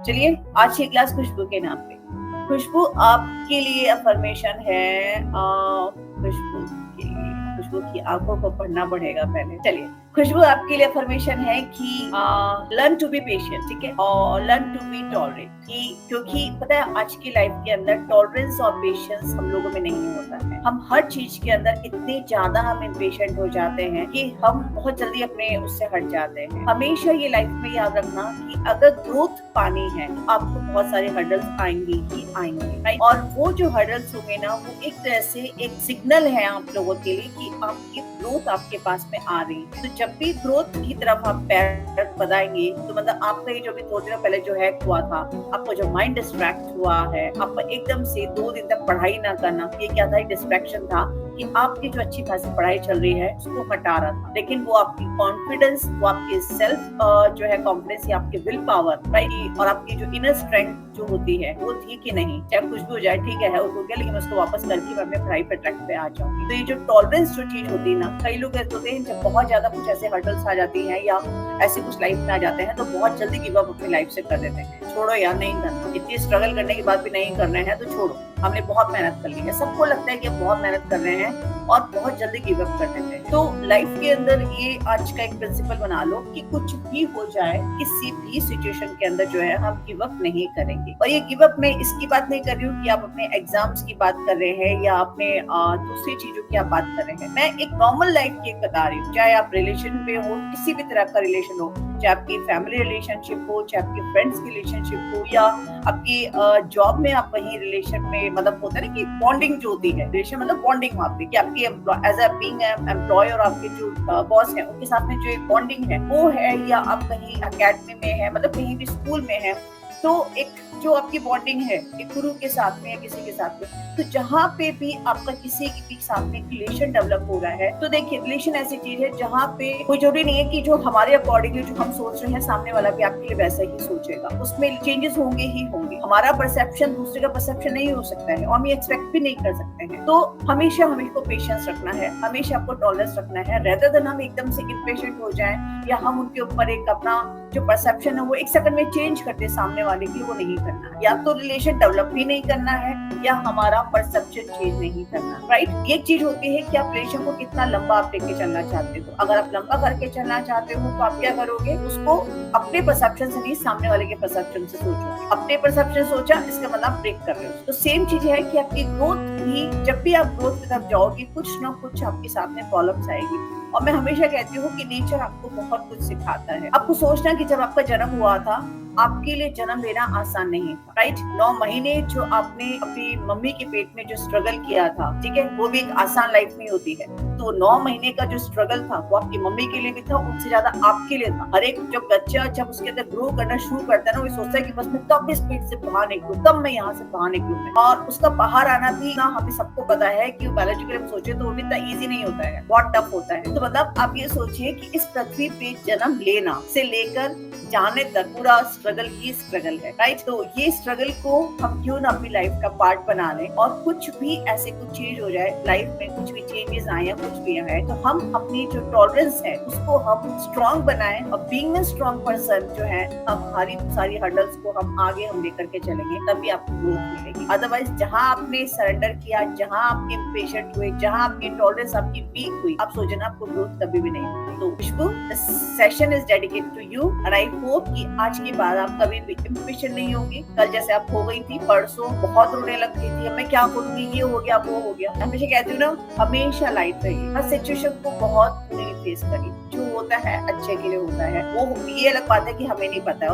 चलिए आज की क्लास खुशबू के नाम पे। खुशबू आपके लिए अफर्मेशन है। खुशबू के लिए खुशबू की आंखों को पढ़ना पड़ेगा पहले। चलिए खुशबू आपके लिए अफर्मेशन है कि लर्न टू बी पेशेंट, ठीक है, और लर्न टू बी टॉलरेट। क्योंकि पता है आज की लाइफ के अंदर टॉलरेंस और पेशेंस हम लोगों में नहीं होता है। हम हर चीज के अंदर इतने ज्यादा हम इम्पेशेंट हो जाते हैं कि हम बहुत जल्दी अपने उससे हट जाते हैं। हमेशा ये लाइफ में याद रखना कि अगर ग्रोथ पानी है आपको बहुत सारे हर्डल्स आएंगे ही आएंगे, राइट? और वो जो हर्डल्स होंगे ना, वो एक तरह से एक सिग्नल है आप लोगों के लिए कि आपकी ग्रोथ आपके पास में आ रही है। तो जब भी ग्रोथ की तरफ आप पैर बढ़ाएंगे तो मतलब आपका ये जो भी 2 दिनों पहले जो हैक हुआ था, आपका जो माइंड डिस्ट्रैक्ट हुआ है, आपका एकदम से 2 दिन तक पढ़ाई ना करना, ये क्या था? डिस्ट्रैक्शन था कि आपकी जो अच्छी खासी पढ़ाई चल रही है उसको हटा रहा था। लेकिन वो आपकी कॉन्फिडेंस, वो आपकी सेल्फ जो है कॉन्फिडेंस, या आपकी विल पावर, राइट, और आपकी जो इनर स्ट्रेंथ जो होती है वो थी कि नहीं। चाहे कुछ भी हो जाए, ठीक है, हो गया, लेकिन उसको वापस करके मैं अपने पढ़ाई पे ट्रैक पे आ जाऊंगी। तो ये जो टॉलरेंस जो चीज होती है ना, कई लोग ऐसे होते हैं जब बहुत ज्यादा कुछ ऐसे हर्डल्स आ जाती हैं या ऐसे कुछ लाइफ में आ जाते हैं तो बहुत जल्दी गिव अप अपनी लाइफ से कर देते हैं। छोड़ो यार, नहीं करना, इतनी स्ट्रगल करने के बाद भी नहीं कर रहे हैं तो छोड़ो, हमने बहुत मेहनत कर ली है। सबको लगता है कि हम बहुत मेहनत कर रहे हैं और बहुत जल्दी गिव अप कर देते हैं। तो लाइफ के अंदर ये आज का एक प्रिंसिपल बना लो कि कुछ भी हो जाए, किसी भी सिचुएशन के अंदर जो है हम गिव अप नहीं करेंगे। और ये गिव अप में इसकी बात नहीं कर रही हूँ कि आप अपने एग्जाम्स की बात कर रहे हैं या अपने दूसरी चीजों की आप बात कर रहे हैं। मैं एक नॉर्मल लाइफ की बता रही हूँ। चाहे आप रिलेशन में हो, किसी भी तरह का रिलेशन हो, चाहे आपकी फैमिली रिलेशनशिप हो, चाहे आपकी फ्रेंड्स की रिलेशनशिप हो, या आपकी जॉब में आप कहीं रिलेशन में, मतलब होता है ना कि बॉन्डिंग जो होती है, रिलेशन मतलब बॉन्डिंग वहाँ पे कि आपकी एज अ बीइंग एम्प्लॉय और आपके जो बॉस है उनके साथ में जो एक बॉन्डिंग है वो है, या आप कहीं अकेडमी में है, मतलब कहीं भी स्कूल में है, तो एक जो आपकी बॉन्डिंग है एक गुरु के साथ में या किसी के साथ में, तो जहाँ पे भी आपका किसी के साथ में रिलेशन डेवलप हो रहा है, तो देखिए रिलेशन ऐसी चीज है जहाँ पे कोई जरूरी नहीं है कि जो हमारे अकॉर्डिंगली जो हम सोच रहे हैं सामने वाला भी आपके लिए वैसा ही सोचेगा। उसमें चेंजेस होंगे ही होंगे। हमारा परसेप्शन दूसरे का परसेप्शन नहीं हो सकता है और हम ये एक्सपेक्ट भी नहीं कर सकते हैं। तो हमेशा हमें को पेशेंस रखना है, हमेशा आपको टॉलरेंस रखना है, रेदर देन हम एकदम से इम्पेशेंट हो जाएं या हम उनके ऊपर एक अपना जो परसेप्शन है वो एक सेकंड में चेंज करते सामने वाले की, वो नहीं करना। या तो रिलेशन डेवलप भी नहीं करना है या हमारा परसेप्शन चेंज नहीं करना, राइट? ये चीज होती है कि आप रिलेशन को कितना लंबा आप लेके चलना चाहते हो। अगर आप लंबा करके चलना चाहते हो तो आप क्या करोगे? उसको अपने परसेप्शन से नहीं, सामने वाले के परसेप्शन से सोचोगे। अपने परसेप्शन सोचा, इसका मतलब ब्रेक कर रहे हो। तो सेम चीज है कि आपकी ग्रोथ भी, जब भी आप ग्रोथ की तरफ जाओगे, कुछ ना कुछ आपके साथ में प्रॉब्लम्स आएगी। और मैं हमेशा कहती हूँ कि नेचर आपको बहुत कुछ सिखाता है। आपको सोचना कि जब आपका जन्म हुआ था, आपके लिए जन्म लेना आसान नहीं था, राइट? 9 महीने जो आपने अपनी मम्मी के पेट में जो स्ट्रगल किया था, ठीक है, वो भी एक आसान लाइफ नहीं होती है। तो 9 महीने का जो स्ट्रगल था वो आपकी मम्मी के लिए भी था, उनसे ज्यादा आपके लिए था। हर एक जब बच्चा जब उसके अंदर ग्रो करना शुरू करता है ना, वो सोचता है कि बस मैं कब इस पेट से बाहर निकलूं, कब मैं यहाँ से बाहर निकलूं। और उसका बाहर आना भी ना, हमें सबको पता है कि बायोलॉजिकली हम सोचे तो वो भी इतना ईजी नहीं होता है, बहुत टफ होता है। तो मतलब आप ये सोचिए कि इस पृथ्वी पे जन्म लेना से लेकर जाने तक पूरा स्ट्रगल ही स्ट्रगल है, राइट? तो ये स्ट्रगल को हम क्यों ना अपनी लाइफ का पार्ट बना लें, और कुछ भी ऐसे कुछ चीज हो जाए लाइफ में, कुछ भी चेंजेस आए या कुछ भी आए, तो हम अपनी जो टॉलरेंस है उसको हम स्ट्रॉन्ग बनाएं। और बीइंग अ स्ट्रॉन्ग पर्सन जो है, हम हमारी सारी हर्डल्स को हम आगे हम लेकर के चलेंगे, तभी आपको ग्रोथ मिलेगी। अदरवाइज जहाँ आपने सरेंडर किया, जहाँ आप इम्पेशेंट हुए, जहाँ आपकी टॉलरेंस आपकी वीक हुई, आप सोचना आपको ग्रोथ कभी भी नहीं होगी। तो Khushboo, this session is dedicated to you and I hope कि आज के बाद आप कभी भी इम्पेशेंट नहीं होगी। कल जैसे आप हो गई थी, परसों बहुत रोने लग गई थी, अब मैं क्या करूंगी, ये हो गया वो हो गया। हमेशा कहती हूँ ना, हमेशा लाइट रहिए, हर सिचुएशन को बहुत फेस करिए। जो होता है अच्छे के लिए होता है। वो ये अलग बात है कि हमें नहीं पता है।